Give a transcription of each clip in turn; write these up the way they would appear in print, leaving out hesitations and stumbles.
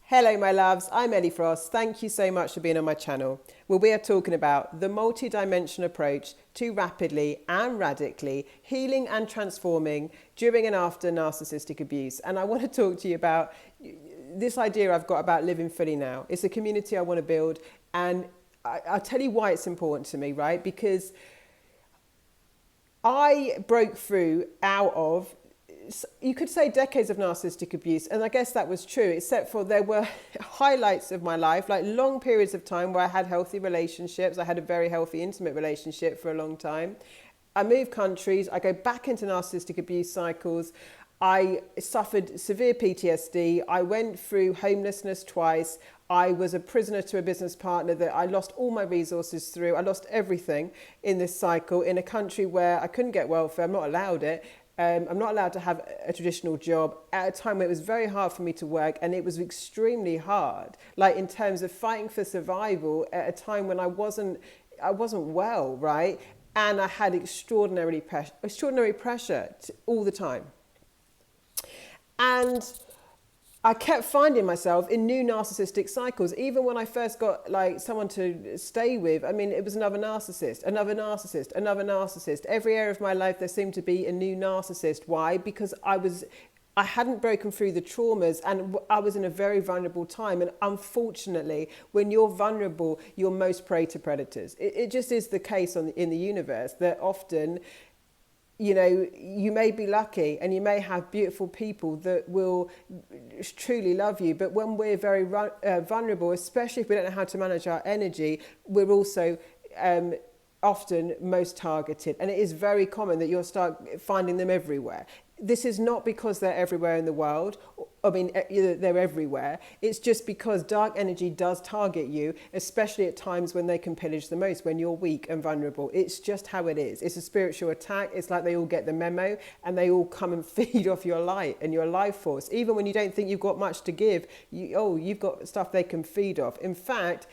Hello my loves, I'm Ellie Frost. Thank you so much for being on my channel, where we are talking about the multi-dimensional approach to rapidly and radically healing and transforming during and after narcissistic abuse. And I want to talk to you about this idea I've got about living fully now. It's a community I want to build, and I'll tell you why it's important to me, right? Because I broke through out of, you could say, decades of narcissistic abuse, and I guess that was true, except for there were highlights of my life, like long periods of time where I had healthy relationships. I had a very healthy, intimate relationship for a long time. I moved countries, I go back into narcissistic abuse cycles. I suffered severe PTSD. I went through homelessness twice. I was a prisoner to a business partner that I lost all my resources through. I lost everything in this cycle in a country where I couldn't get welfare. I'm not allowed it. I'm not allowed to have a traditional job at a time where it was very hard for me to work, and it was extremely hard, like in terms of fighting for survival at a time when I wasn't well, right? And I had extraordinary pressure all the time. And I kept finding myself in new narcissistic cycles. Even when I first got like someone to stay with, I mean, it was another narcissist, another narcissist, another narcissist. Every area of my life, there seemed to be a new narcissist. Why? Because I hadn't broken through the traumas, and I was in a very vulnerable time. And unfortunately, when you're vulnerable, you're most prey to predators. It just is the case in the universe that often, you know, you may be lucky and you may have beautiful people that will truly love you. But when we're very vulnerable, especially if we don't know how to manage our energy, we're also often most targeted. And it is very common that you'll start finding them everywhere. This is not because they're everywhere in the world. I mean, they're everywhere. It's just because dark energy does target you, especially at times when they can pillage the most, when you're weak and vulnerable. It's just how it is. It's a spiritual attack. It's like they all get the memo and they all come and feed off your light and your life force. Even when you don't think you've got much to give, you've got stuff they can feed off. In fact,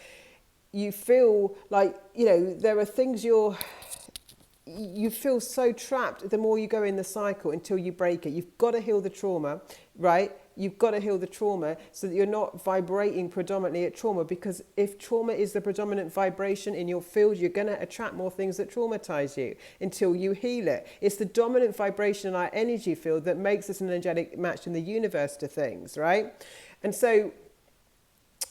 you feel like, you know, there are things you feel so trapped the more you go in the cycle until you break it. You've got to heal the trauma, right? You've got to heal the trauma so that you're not vibrating predominantly at trauma, because if trauma is the predominant vibration in your field, you're going to attract more things that traumatize you until you heal it. It's the dominant vibration in our energy field that makes us an energetic match in the universe to things, right? And so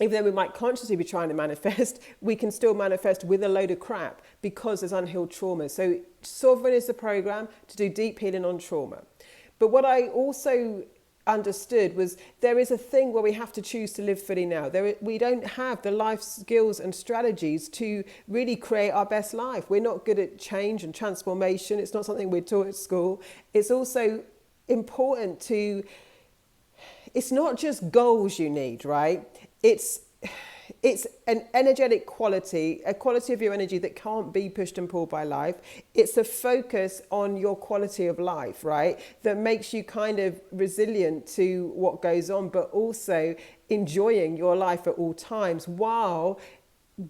even though we might consciously be trying to manifest, we can still manifest with a load of crap because there's unhealed trauma. So Sovereign is the program to do deep healing on trauma. But what I also understood was there is a thing where we have to choose to live fully now. We don't have the life skills and strategies to really create our best life. We're not good at change and transformation. It's not something we're taught at school. It's also important to, it's not just goals you need, right? It's an energetic quality, a quality of your energy that can't be pushed and pulled by life. It's a focus on your quality of life, right? That makes you kind of resilient to what goes on, but also enjoying your life at all times while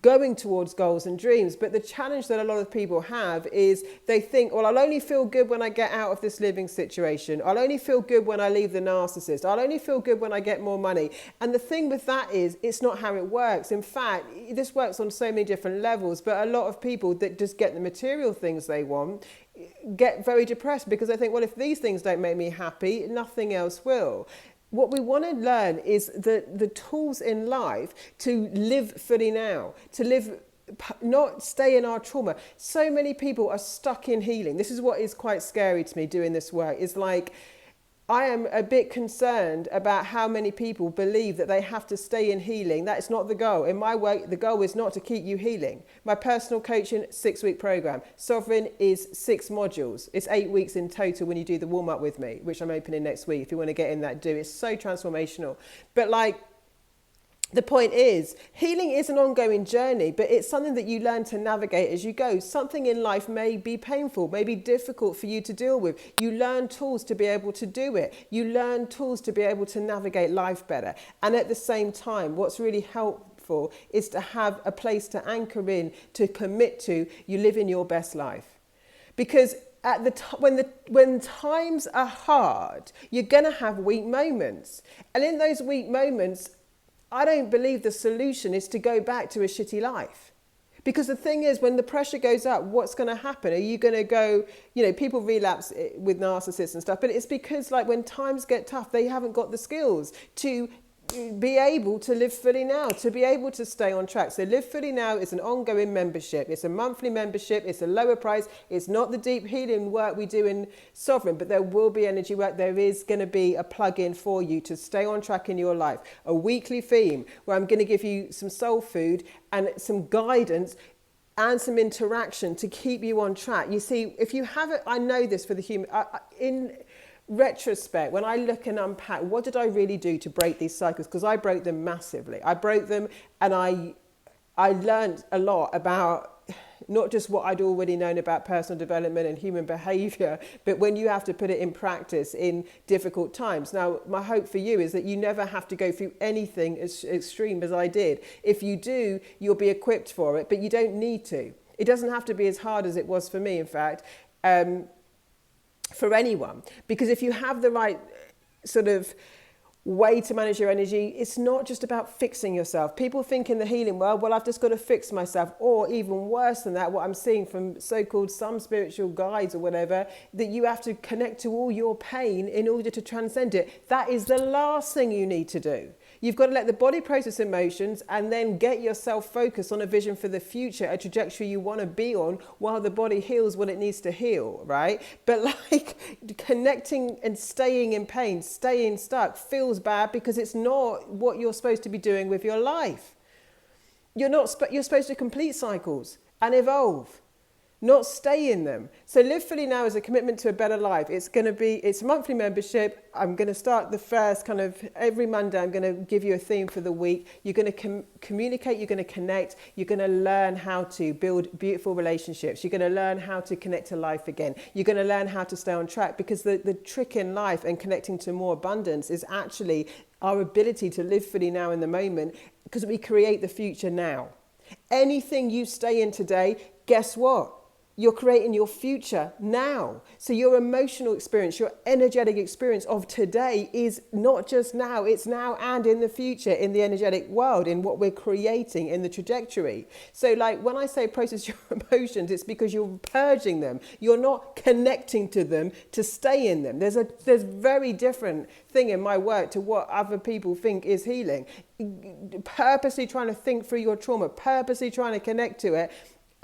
going towards goals and dreams. But the challenge that a lot of people have is they think, well, I'll only feel good when I get out of this living situation. I'll only feel good when I leave the narcissist. I'll only feel good when I get more money. And the thing with that is, it's not how it works. In fact, this works on so many different levels, but a lot of people that just get the material things they want get very depressed because they think, well, if these things don't make me happy, nothing else will. What we want to learn is the tools in life to live fully now, to live, not stay in our trauma. So many people are stuck in healing. This is what is quite scary to me doing this work. It's like, I am a bit concerned about how many people believe that they have to stay in healing. That is not the goal. In my work, the goal is not to keep you healing. My personal coaching 6-week program. Sovereign is 6 modules. It's 8 weeks in total when you do the warm up with me, which I'm opening next week. If you want to get in that, do. It's so transformational. But like, the point is, healing is an ongoing journey, but it's something that you learn to navigate as you go. Something in life may be painful, may be difficult for you to deal with. You learn tools to be able to do it. You learn tools to be able to navigate life better. And at the same time, what's really helpful is to have a place to anchor in, to commit to, you live in your best life. Because at when times are hard, you're going to have weak moments. And in those weak moments, I don't believe the solution is to go back to a shitty life. Because the thing is, when the pressure goes up, what's going to happen? Are you going to go, people relapse with narcissists and stuff, but it's because like when times get tough, they haven't got the skills to be able to live fully now, to be able to stay on track. So Live Fully Now is an ongoing membership. It's a monthly membership. It's a lower price. It's not the deep healing work we do in Sovereign, but there will be energy work. There is going to be a plug-in for you to stay on track in your life. A weekly theme where I'm going to give you some soul food and some guidance and some interaction to keep you on track. You see, if you haven't, I know this for the human, in retrospect, when I look and unpack, what did I really do to break these cycles? Because I broke them massively. I broke them, and I learned a lot about not just what I'd already known about personal development and human behavior, but when you have to put it in practice in difficult times. Now, my hope for you is that you never have to go through anything as extreme as I did. If you do, you'll be equipped for it, but you don't need to. It doesn't have to be as hard as it was for me, in fact. For anyone, because if you have the right sort of way to manage your energy, it's not just about fixing yourself. People think in the healing world, well, I've just got to fix myself, or even worse than that, what I'm seeing from so-called some spiritual guides or whatever, that you have to connect to all your pain in order to transcend it. That is the last thing you need to do. You've got to let the body process emotions and then get yourself focused on a vision for the future, a trajectory you want to be on while the body heals what it needs to heal, right? But like connecting and staying in pain, staying stuck feels bad because it's not what you're supposed to be doing with your life. You're supposed to complete cycles and evolve, not stay in them. So Live Fully Now is a commitment to a better life. It's a monthly membership. I'm going to start the first kind of every Monday. I'm going to give you a theme for the week. You're going to communicate. You're going to connect. You're going to learn how to build beautiful relationships. You're going to learn how to connect to life again. You're going to learn how to stay on track, because the trick in life and connecting to more abundance is actually our ability to live fully now in the moment, because we create the future now. Anything you stay in today, guess what? You're creating your future now. So your emotional experience, your energetic experience of today is not just now, it's now and in the future, in the energetic world, in what we're creating, in the trajectory. So like when I say process your emotions, it's because you're purging them. You're not connecting to them to stay in them. There's very different thing in my work to what other people think is healing. Purposely trying to think through your trauma, purposely trying to connect to it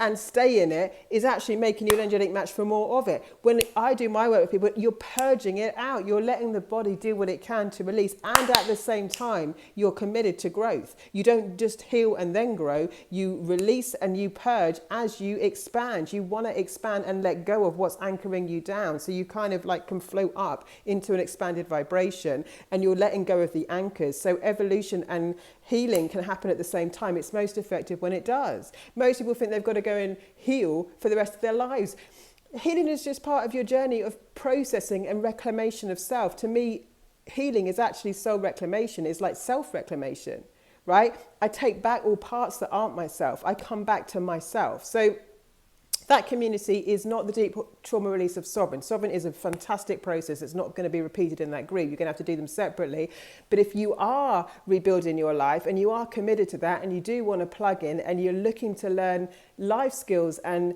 and stay in it is actually making you an energetic match for more of it. When I do my work with people, you're purging it out. You're letting the body do what it can to release. And at the same time, you're committed to growth. You don't just heal and then grow. You release and you purge as you expand. You want to expand and let go of what's anchoring you down. So you kind of like can float up into an expanded vibration, and you're letting go of the anchors. So evolution and healing can happen at the same time. It's most effective when it does. Most people think they've got to go and heal for the rest of their lives. Healing is just part of your journey of processing and reclamation of self. To me, healing is actually soul reclamation. It's like self-reclamation, right? I take back all parts that aren't myself. I come back to myself. So that community is not the deep trauma release of Sovereign. Sovereign is a fantastic process. It's not going to be repeated in that group. You're going to have to do them separately. But if you are rebuilding your life and you are committed to that, and you do want to plug in and you're looking to learn life skills and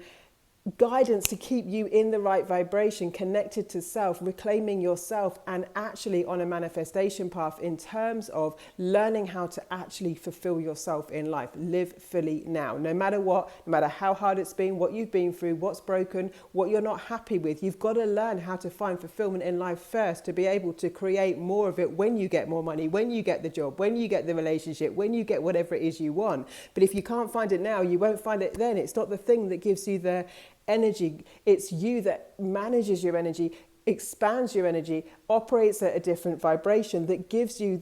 guidance to keep you in the right vibration, connected to self, reclaiming yourself, and actually on a manifestation path in terms of learning how to actually fulfill yourself in life. Live fully now. No matter what, no matter how hard it's been, what you've been through, what's broken, what you're not happy with, you've got to learn how to find fulfillment in life first to be able to create more of it when you get more money, when you get the job, when you get the relationship, when you get whatever it is you want. But if you can't find it now, you won't find it then. It's not the thing that gives you the energy. It's you that manages your energy, expands your energy, operates at a different vibration that gives you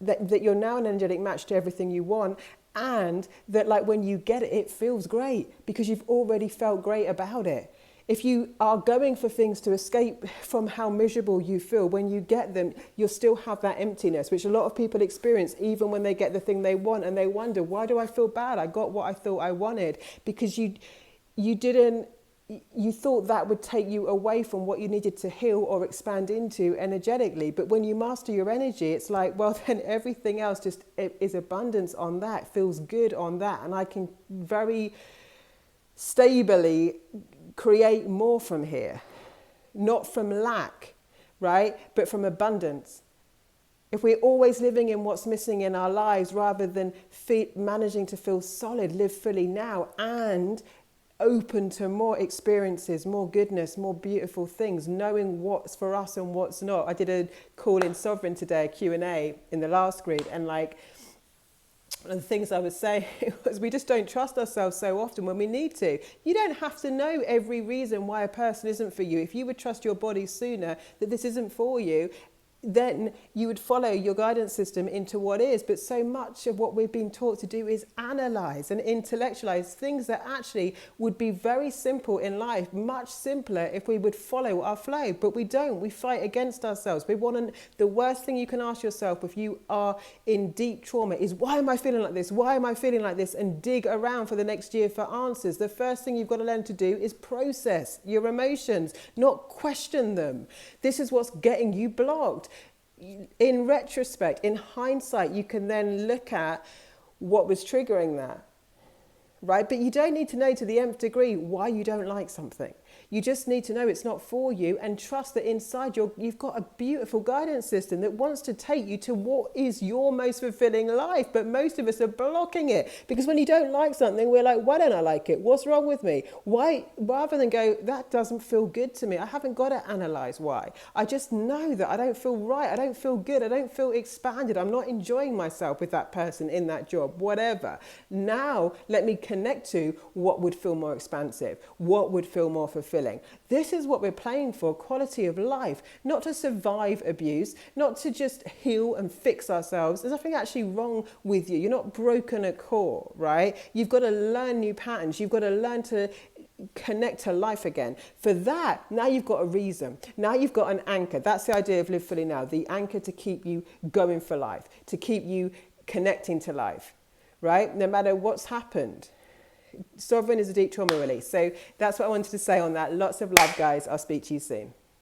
that you're now an energetic match to everything you want, and that like when you get it, it feels great because you've already felt great about it. If you are going for things to escape from how miserable you feel, when you get them, you'll still have that emptiness, which a lot of people experience even when they get the thing they want, and they wonder, why do I feel bad? I got what I thought I wanted, because you didn't you thought that would take you away from what you needed to heal or expand into energetically. But when you master your energy, it's like, well, then everything else just is abundance on that, feels good on that. And I can very stably create more from here, not from lack, right? But from abundance. If we're always living in what's missing in our lives rather than managing to feel solid, live fully now, and open to more experiences, more goodness, more beautiful things, knowing what's for us and what's not. I did a call in Sovereign today, a Q&A in the last group, and like one of the things I was saying was we just don't trust ourselves so often when we need to. You don't have to know every reason why a person isn't for you. If you would trust your body sooner that this isn't for you, then you would follow your guidance system into what is. But so much of what we've been taught to do is analyze and intellectualize things that actually would be very simple in life, much simpler if we would follow our flow. But we don't. We fight against ourselves. The worst thing you can ask yourself if you are in deep trauma is, why am I feeling like this? Why am I feeling like this? And dig around for the next year for answers. The first thing you've got to learn to do is process your emotions, not question them. This is what's getting you blocked. In retrospect, in hindsight, you can then look at what was triggering that, right? But you don't need to know to the nth degree why you don't like something. You just need to know it's not for you, and trust that inside you've got a beautiful guidance system that wants to take you to what is your most fulfilling life. But most of us are blocking it, because when you don't like something, we're like, why don't I like it? What's wrong with me? Why? Rather than go, that doesn't feel good to me. I haven't got to analyze why. I just know that I don't feel right. I don't feel good. I don't feel expanded. I'm not enjoying myself with that person in that job, whatever. Now, let me connect to what would feel more expansive, what would feel more fulfilling. This is what we're playing for, quality of life, not to survive abuse, not to just heal and fix ourselves. There's nothing actually wrong with you. You're not broken at core, right? You've got to learn new patterns. You've got to learn to connect to life again. For that, now you've got a reason. Now you've got an anchor. That's the idea of Live Fully Now, the anchor to keep you going for life, to keep you connecting to life, right? No matter what's happened. Sovereign is a deep trauma release. So that's what I wanted to say on that. Lots of love, guys. I'll speak to you soon.